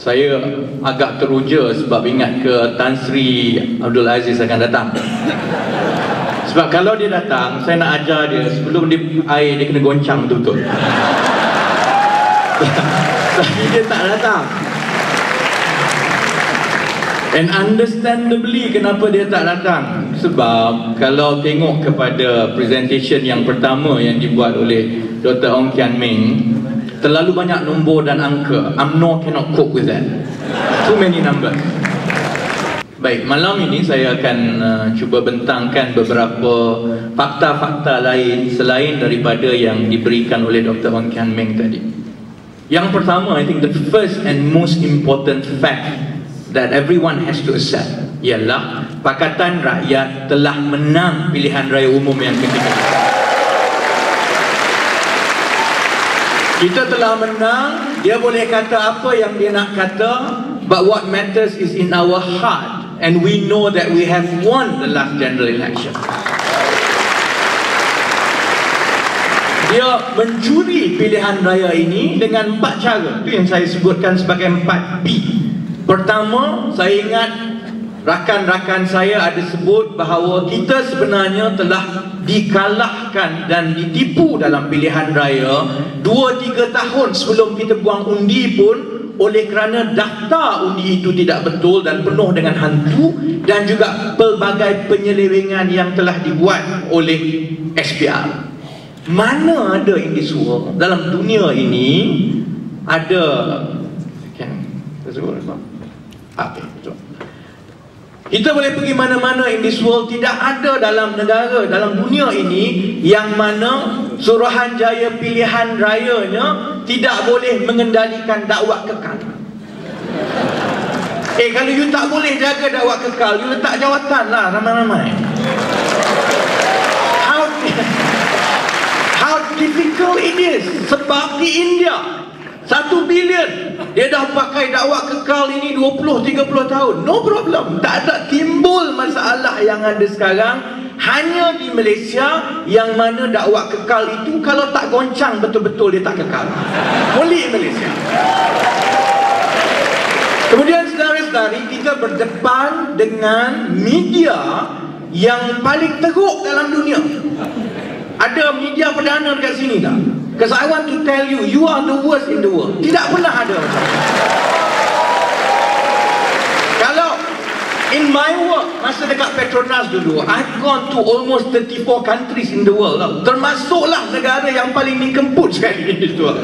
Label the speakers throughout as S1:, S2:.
S1: Saya agak teruja sebab ingat ke Tan Sri Abdul Aziz akan datang. Sebab kalau dia datang, saya nak ajar dia sebelum dia air dia kena goncang betul-betul. Tapi dia tak datang. And understandably kenapa dia tak datang. Sebab kalau tengok kepada presentation yang pertama yang dibuat oleh Dr. Ong Kian Meng, terlalu banyak nombor dan angka. UMNO cannot cope with that. Too many numbers. Baik, malam ini saya akan cuba bentangkan beberapa fakta-fakta lain selain daripada yang diberikan oleh Dr. Ong Kian Meng tadi. Yang pertama, I think the first and most important fact that everyone has to accept ialah Pakatan Rakyat telah menang pilihan raya umum yang ketiga. Kita telah menang. Dia boleh kata apa yang dia nak kata, but what matters is in our heart, and we know that we have won the last general election. Dia mencuri pilihan raya ini dengan 4 cara. Itu yang saya sebutkan sebagai 4P. Pertama, saya ingat rakan-rakan saya ada sebut bahawa kita sebenarnya telah dikalahkan dan ditipu dalam pilihan raya 2-3 tahun sebelum kita buang undi pun, oleh kerana daftar undi itu tidak betul dan penuh dengan hantu, dan juga pelbagai penyelewengan yang telah dibuat oleh SPR. Mana ada in this world, dalam dunia ini ada kita boleh pergi mana-mana in this world, tidak ada dalam negara, dalam dunia ini yang mana Suruhanjaya pilihan rayanya tidak boleh mengendalikan dakwah kekal. Kalau you tak boleh jaga dakwah kekal, you letak jawatan lah ramai-ramai. How difficult it is. Sebab di India 1 bilion dia dah pakai dakwah kekal ini 20-30 tahun. No problem. Tak ada timbul masalah yang ada sekarang. Hanya di Malaysia yang mana dakwah kekal itu kalau tak goncang betul-betul dia tak kekal. Boleh Malaysia. Kemudian saudara-saudari, kita berdepan dengan media yang paling teruk dalam dunia. Ada media perdana dekat sini tak? Because I want to tell you, you are the worst in the world. Tidak pernah ada macam itu. Kalau in my work, masa dekat Petronas dulu, I've gone to almost 34 countries in the world. Termasuklah negara yang paling dikemput sekali in this world.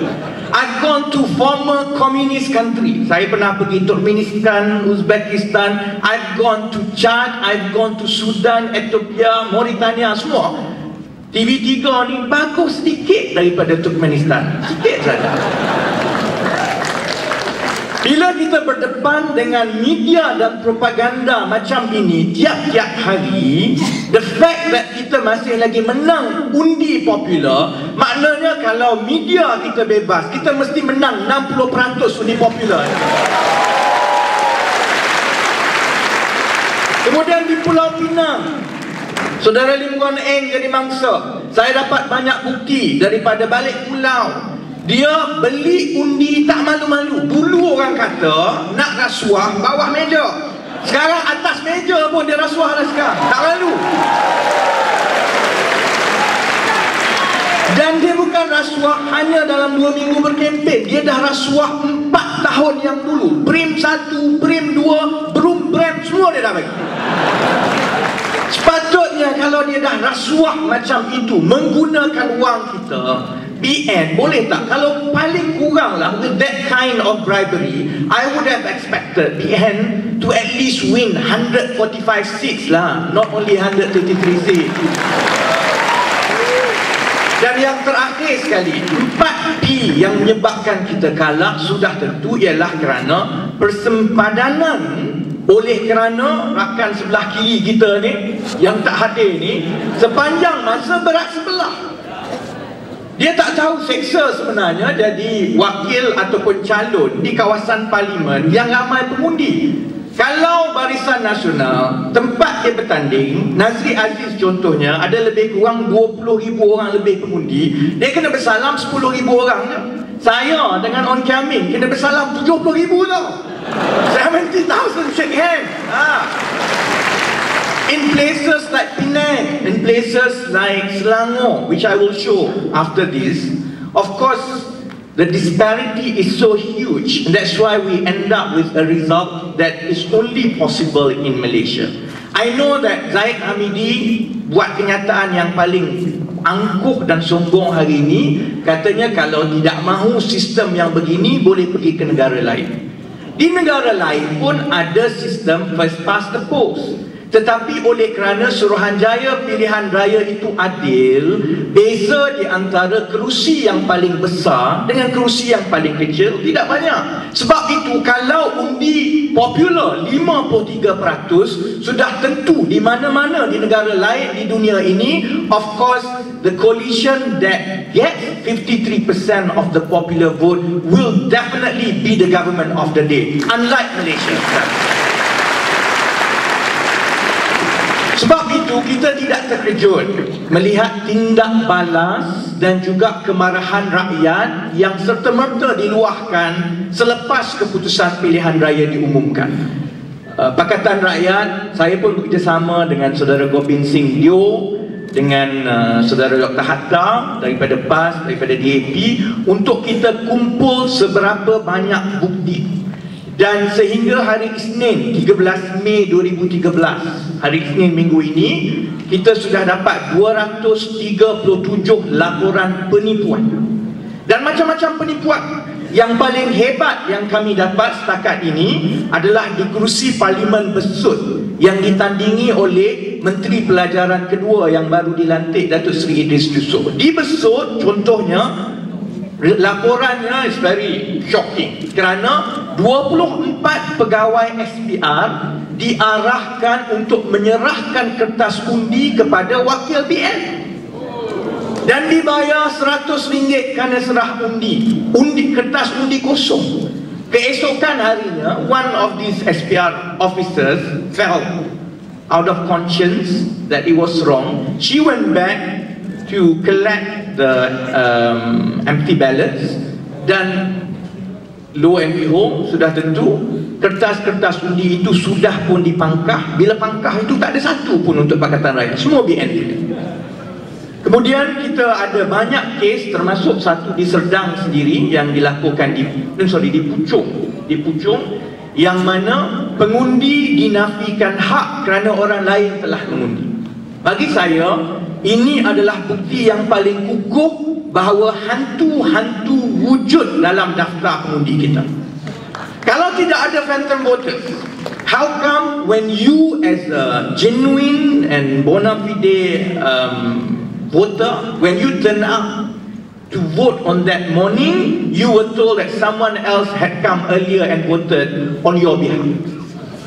S1: I've gone to former communist country. Saya pernah pergi Turkmenistan, Uzbekistan. I've gone to Chad, I've gone to Sudan, Ethiopia, Mauritania, semua. TV3 ni bagus sedikit daripada Turkmenistan. Sedikit saja. Bila kita berdepan dengan media dan propaganda macam ini tiap-tiap hari, the fact that kita masih lagi menang undi popular, maknanya kalau media kita bebas, kita mesti menang 60% undi popular. Kemudian di Pulau Pinang, Saudara Lim Guan Eng jadi mangsa. Saya dapat banyak bukti daripada balik pulau. Dia beli undi tak malu-malu. Dulu orang kata nak rasuah bawah meja. Sekarang atas meja pun dia rasuah dah sekarang. Tak malu. Dan dia bukan rasuah hanya dalam 2 minggu berkempen. Dia dah rasuah 4 tahun yang dulu. Prim 1, Prim 2, Brum Brem, semua dia dah bagi. Sepatutnya kalau dia dah rasuah macam itu, menggunakan wang kita, BN boleh tak? Kalau paling kurang lah, with that kind of bribery, I would have expected BN to at least win 145 seats lah, not only 133 seats. Dan yang terakhir sekali, 4P yang menyebabkan kita kalah sudah tentu ialah kerana persempadanan. Oleh kerana rakan sebelah kiri kita ni yang tak hadir ni sepanjang masa berat sebelah. Dia tak tahu seksa sebenarnya jadi wakil ataupun calon di kawasan parlimen yang ramai pengundi. Kalau Barisan Nasional tempat dia bertanding, Nazri Aziz contohnya, ada lebih kurang 20,000 orang lebih pengundi, dia kena bersalam 10,000 orang je. Saya dengan On Kian Ming kena bersalam 70,000 tau. 70,000 shake hand. In places like Penang, in places like Selangor, which I will show after this, of course, the disparity is so huge. And that's why we end up with a result that is only possible in Malaysia. I know that Zahid Hamidi buat kenyataan yang paling angkuh dan sombong hari ini. Katanya kalau tidak mahu sistem yang begini, boleh pergi ke negara lain. Di negara lain pun ada sistem first past the post. Tetapi oleh kerana Suruhanjaya pilihan raya itu adil, beza di antara kerusi yang paling besar dengan kerusi yang paling kecil tidak banyak. Sebab itu kalau undi popular 53% sudah tentu di mana-mana di negara lain di dunia ini, of course the coalition that gets 53% of the popular vote will definitely be the government of the day, unlike Malaysia. Sebab itu kita tidak terkejut melihat tindak balas dan juga kemarahan rakyat yang serta-merta diluahkan selepas keputusan pilihan raya diumumkan. Pakatan Rakyat, saya pun bekerjasama dengan saudara Gobind Singh Dio, dengan saudara Dr. Hatta daripada PAS, daripada DAP, untuk kita kumpul seberapa banyak bukti. Dan sehingga hari Isnin 13 Mei 2013, hari Isnin minggu ini, kita sudah dapat 237 laporan penipuan. Dan macam-macam penipuan. Yang paling hebat yang kami dapat setakat ini adalah di kerusi Parlimen Besut yang ditandingi oleh Menteri Pelajaran kedua yang baru dilantik, Datuk Seri Idris Yusof. Di Besut contohnya, laporannya is very shocking kerana 24 pegawai SPR diarahkan untuk menyerahkan kertas undi kepada wakil BN dan dibayar RM100 kerana serah undi kertas undi kosong. Keesokan harinya, one of these SPR officers felt out of conscience that it was wrong. She went back to collect the empty ballots, dan lo and behold, sudah tentu kertas-kertas undi itu sudah pun dipangkah. Bila pangkah itu tak ada satu pun untuk Pakatan Rakyat, semua BN. Kemudian kita ada banyak kes, termasuk satu di Serdang sendiri yang dilakukan di Puchong, yang mana pengundi dinafikan hak kerana orang lain telah mengundi. Bagi saya, ini adalah bukti yang paling kukuh bahawa hantu-hantu wujud dalam daftar pengundi kita. Kalau tidak ada phantom voters, how come when you as a genuine and bona fide voter, when you turn out to vote on that morning, you were told that someone else had come earlier and voted on your behalf?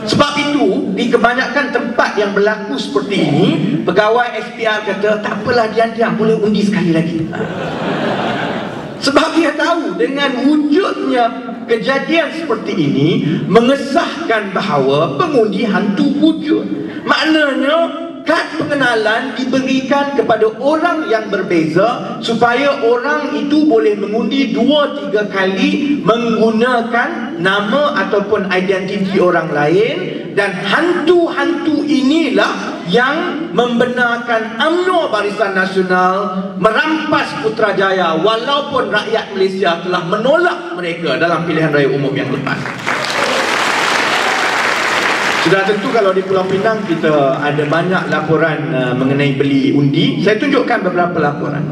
S1: Sebab itu, di kebanyakan tempat yang berlaku seperti ini, pegawai SPR kata, tak apalah, diam-diam, boleh undi sekali lagi. Sebab dia tahu dengan wujudnya kejadian seperti ini mengesahkan bahawa pengundi hantu wujud. Maknanya kad pengenalan diberikan kepada orang yang berbeza supaya orang itu boleh mengundi 2-3 kali menggunakan nama ataupun identiti orang lain, dan hantu-hantu inilah yang membenarkan UMNO Barisan Nasional merampas Putrajaya walaupun rakyat Malaysia telah menolak mereka dalam pilihan raya umum yang lepas. Sudah tentu kalau di Pulau Pinang kita ada banyak laporan mengenai beli undi. Saya tunjukkan beberapa laporan.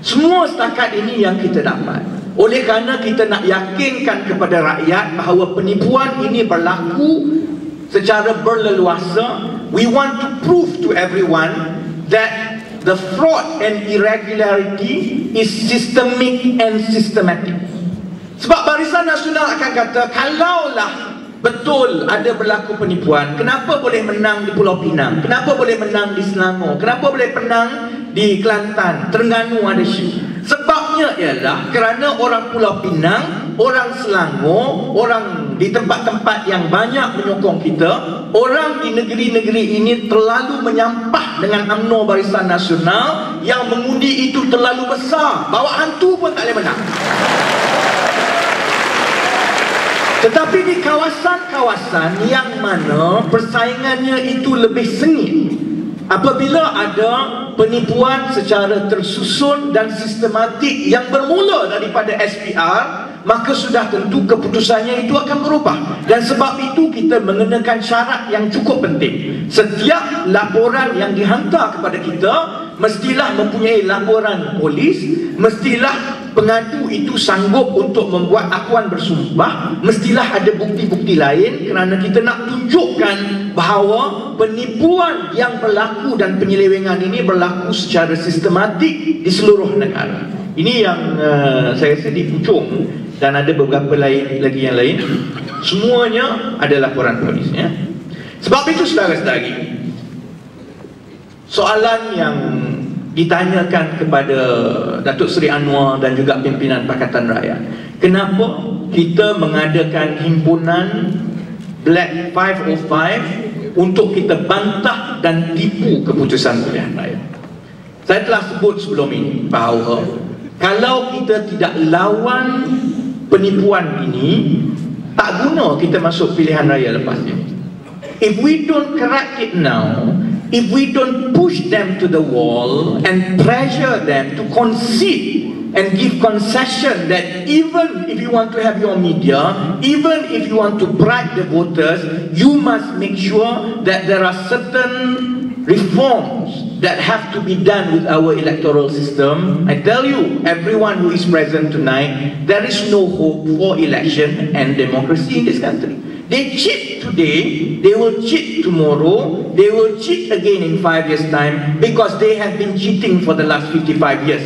S1: Semua setakat ini yang kita dapat. Oleh kerana kita nak yakinkan kepada rakyat bahawa penipuan ini berlaku secara berleluasa, we want to prove to everyone that the fraud and irregularity is systemic and systematic. Sebab Barisan Nasional akan kata, kalaulah betul ada berlaku penipuan, kenapa boleh menang di Pulau Pinang? Kenapa boleh menang di Selangor? Kenapa boleh menang di Kelantan? Terengganu ada syik. Sebabnya ialah kerana orang Pulau Pinang, orang Selangor, orang di tempat-tempat yang banyak menyokong kita, orang di negeri-negeri ini terlalu menyampah dengan UMNO Barisan Nasional yang mengundi itu terlalu besar, bawa hantu pun tak boleh menang.
S2: Tetapi di kawasan-kawasan yang mana persaingannya itu lebih sengit, apabila ada penipuan secara tersusun dan sistematik yang bermula daripada SPR, maka sudah tentu keputusannya itu akan berubah. Dan sebab itu kita mengenakan syarat yang cukup penting. Setiap laporan yang dihantar kepada kita mestilah mempunyai laporan polis, mestilah pengadu itu sanggup untuk membuat akuan bersumpah, mestilah ada bukti-bukti lain, kerana kita nak tunjukkan bahawa penipuan yang berlaku dan penyelewengan ini berlaku secara sistematik di seluruh negara. Ini yang saya rasa di Puchong dan ada beberapa lagi yang lain, semuanya ada laporan polis, ya. Sebab itu saudara-saudari, soalan yang ditanyakan kepada Datuk Seri Anwar dan juga pimpinan Pakatan Rakyat, kenapa kita mengadakan himpunan Black 505 untuk kita bantah dan tipu keputusan pilihan raya? Saya telah sebut sebelum ini bahawa kalau kita tidak lawan penipuan ini, tak guna kita masuk pilihan raya lepas ini. If we don't correct it now, if we don't push them to the wall and pressure them to concede and give concession that even if you want to have your media, even if you want to bribe the voters, you must make sure that there are certain reforms that have to be done with our electoral system. I tell you, everyone who is present tonight, there is no hope for election and democracy in this country. They cheat today, they will cheat tomorrow, they will cheat again in 5 years' time, because they have been cheating for the last 55 years.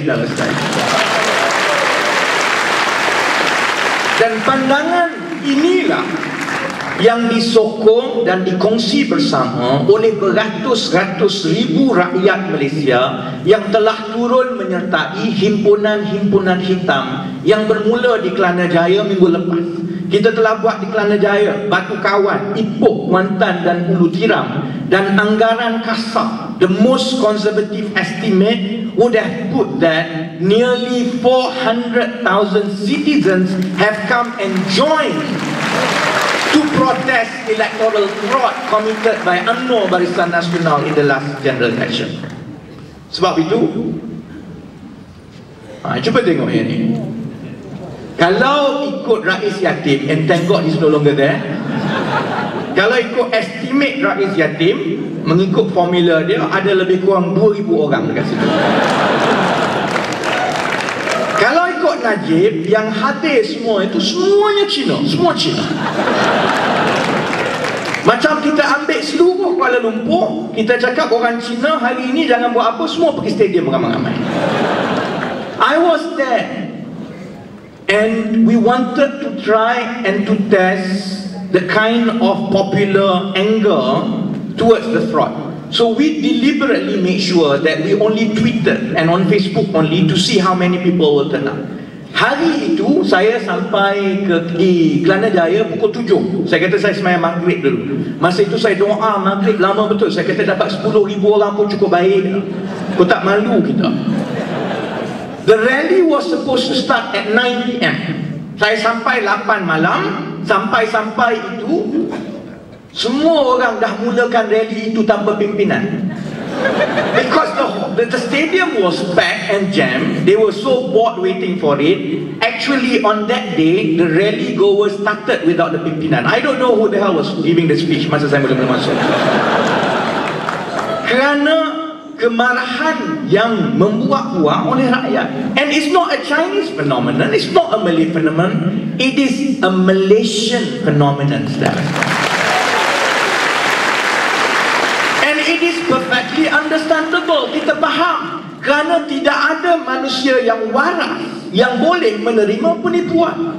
S2: Dan pandangan inilah yang disokong dan dikongsi bersama oleh beratus-ratus ribu rakyat Malaysia yang telah turun menyertai himpunan-himpunan hitam yang bermula di Kelana Jaya minggu lepas. Kita telah buat di Kelana Jaya, Batu Kawan, Ipoh, Kuantan dan Ulu Tiram. Dan anggaran kasar, the most conservative estimate would have put that nearly 400,000 citizens have come and joined to protest electoral fraud committed by UMNO Barisan Nasional in the last general election. Sebab itu, cuba tengok yang ini. Kalau ikut Rais Yatim, and thank God he's no longer there. Kalau ikut estimate Rais Yatim, mengikut formula dia, ada lebih kurang 2,000 orang dekat situ. Kalau ikut Najib, yang hadir semua itu semuanya Cina, semua Cina. Macam kita ambil seluruh Kuala Lumpur, kita cakap orang Cina hari ini jangan buat apa, semua pergi stadium ramai-ramai. I was there, and we wanted to try and to test the kind of popular anger towards the fraud. So we deliberately made sure that we only tweeted and on Facebook only to see how many people will turn up. Hari itu saya sampai di Kelana Jaya pukul 7. Saya kata saya semayang maghrib dulu. Masa itu saya doa maghrib lama betul. Saya kata dapat 10,000 orang pun cukup baik. Kau tak malu kita. The rally was supposed to start at 9 PM. Saya sampai 8 malam. Sampai-sampai itu semua orang dah mulakan rally itu tanpa pimpinan. Because the stadium was packed and jammed. They were so bored waiting for it. Actually on that day, the rally goers started without the pimpinan. I don't know who the hell was giving the speech masa saya mula-mula masuk. Kerana kemarahan yang membuat-buat oleh rakyat. And it's not a Chinese phenomenon, it's not a Malay phenomenon, it is a Malaysian phenomenon. And it is perfectly understandable. Kita faham, kerana tidak ada manusia yang waras yang boleh menerima penipuan.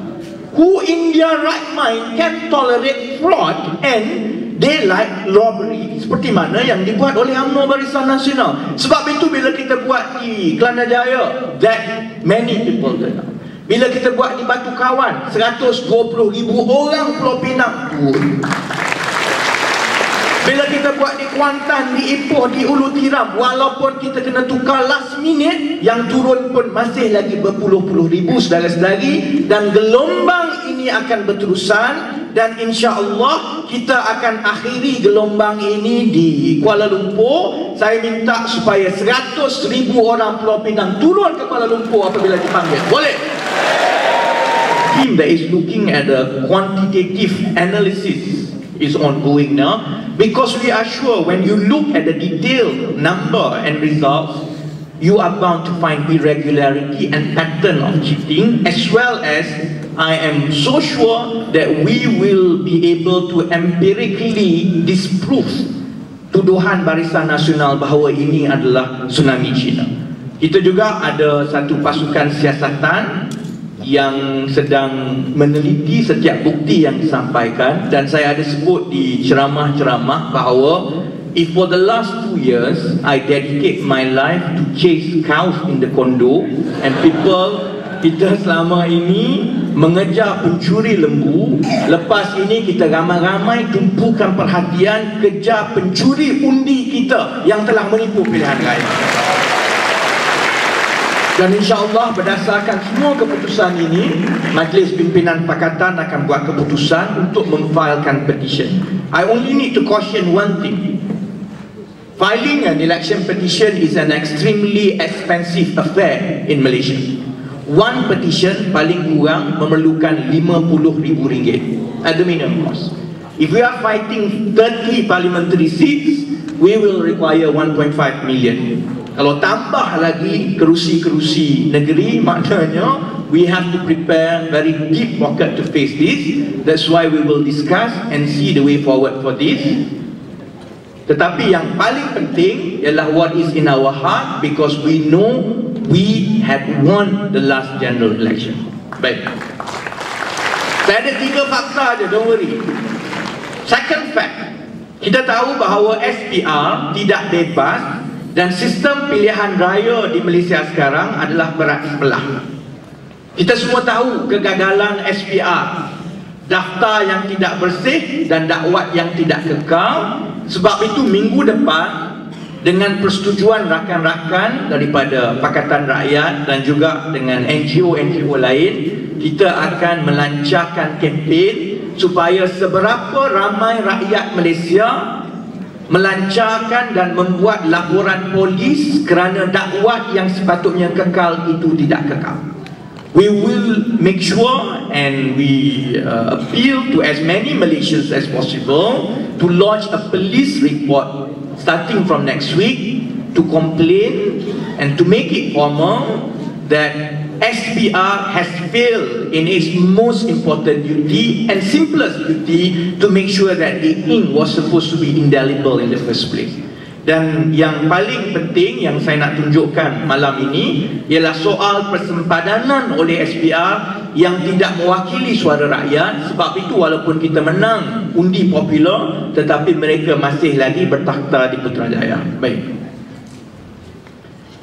S2: Who in their right mind can tolerate fraud and daylight robbery seperti mana yang dibuat oleh UMNO Barisan Nasional? Sebab itu bila kita buat di Kelana Jaya, that many people turn up. Bila kita buat di Batu Kawan, 120,000 orang Pulau Pinang turun. Bila kita buat di Kuantan, di Ipoh, di Ulu Tiram, walaupun kita kena tukar last minute, yang turun pun masih lagi berpuluh-puluh ribu saudara-saudari, dan gelombang ini akan berterusan, dan insya-Allah kita akan akhiri gelombang ini di Kuala Lumpur. Saya minta supaya 100,000 orang Pulau Pinang turun ke Kuala Lumpur apabila dipanggil. Boleh? Team that is looking at the quantitative analysis is ongoing now, because we are sure when you look at the detailed number and results, you are bound to find irregularity and pattern of cheating, as well as I am so sure that we will be able to empirically disprove tuduhan Barisan Nasional bahawa ini adalah tsunami Cina. Kita juga ada satu pasukan siasatan yang sedang meneliti setiap bukti yang disampaikan, dan saya ada sebut di ceramah-ceramah bahawa if for the last 2 years I dedicate my life to chase cows in the condo, and kita selama ini mengejar pencuri lembu, lepas ini kita ramai-ramai tumpukan perhatian kejar pencuri undi kita yang telah menipu pilihan raya. Dan insya-Allah berdasarkan semua keputusan ini, Majlis Pimpinan Pakatan akan buat keputusan untuk memfailkan petition. I only need to caution one thing. Filing an election petition is an extremely expensive affair in Malaysia. One petition paling kurang memerlukan RM50,000 at the minimum cost. If we are fighting 30 parliamentary seats, we will require 1.5 million. Kalau tambah lagi kerusi-kerusi negeri, maknanya we have to prepare very deep pocket to face this. That's why we will discuss and see the way forward for this. Tetapi yang paling penting ialah what is in our heart, because we know we had won the last general election. Baik. Saya ada 3 fakta aja, don't worry. Second fact, kita tahu bahawa SPR tidak bebas, dan sistem pilihan raya di Malaysia sekarang adalah berat sebelah. Kita semua tahu kegagalan SPR, daftar yang tidak bersih dan dakwat yang tidak kekal. Sebab itu minggu depan, dengan persetujuan rakan-rakan daripada Pakatan Rakyat dan juga dengan NGO-NGO lain, kita akan melancarkan kempen supaya seberapa ramai rakyat Malaysia melancarkan dan membuat laporan polis kerana dakwat yang sepatutnya kekal itu tidak kekal. We will make sure and we appeal to as many Malaysians as possible to lodge a police report starting from next week to complain and to make it formal that SPR has failed in its most important duty and simplest duty to make sure that the ink was supposed to be indelible in the first place. Dan yang paling penting yang saya nak tunjukkan malam ini ialah soal persempadanan oleh SPR yang tidak mewakili suara rakyat. Sebab itu walaupun kita menang undi popular, tetapi mereka masih lagi bertakhta di Putrajaya. Baik.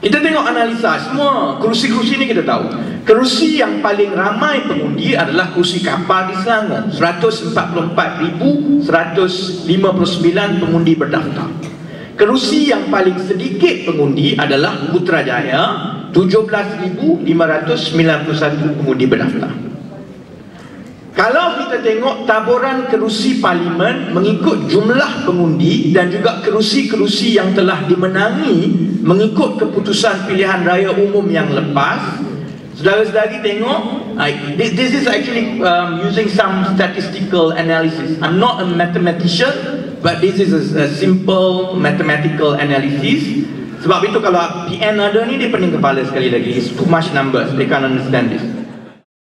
S2: Kita tengok analisa semua kerusi-kerusi ini. Kita tahu kerusi yang paling ramai pengundi adalah kerusi kapal di Selangor, 144,159 pengundi berdaftar. Kerusi yang paling sedikit pengundi adalah Putrajaya, 17,591 pengundi berdaftar. Kalau kita tengok taburan kerusi parlimen mengikut jumlah pengundi dan juga kerusi-kerusi yang telah dimenangi mengikut keputusan pilihan raya umum yang lepas, saudara-saudari tengok, this is actually using some statistical analysis. I'm not a mathematician, but this is a simple mathematical analysis. Sebab itu kalau PN ada ni, dia pening kepala sekali lagi. It's too much numbers, they can't understand this.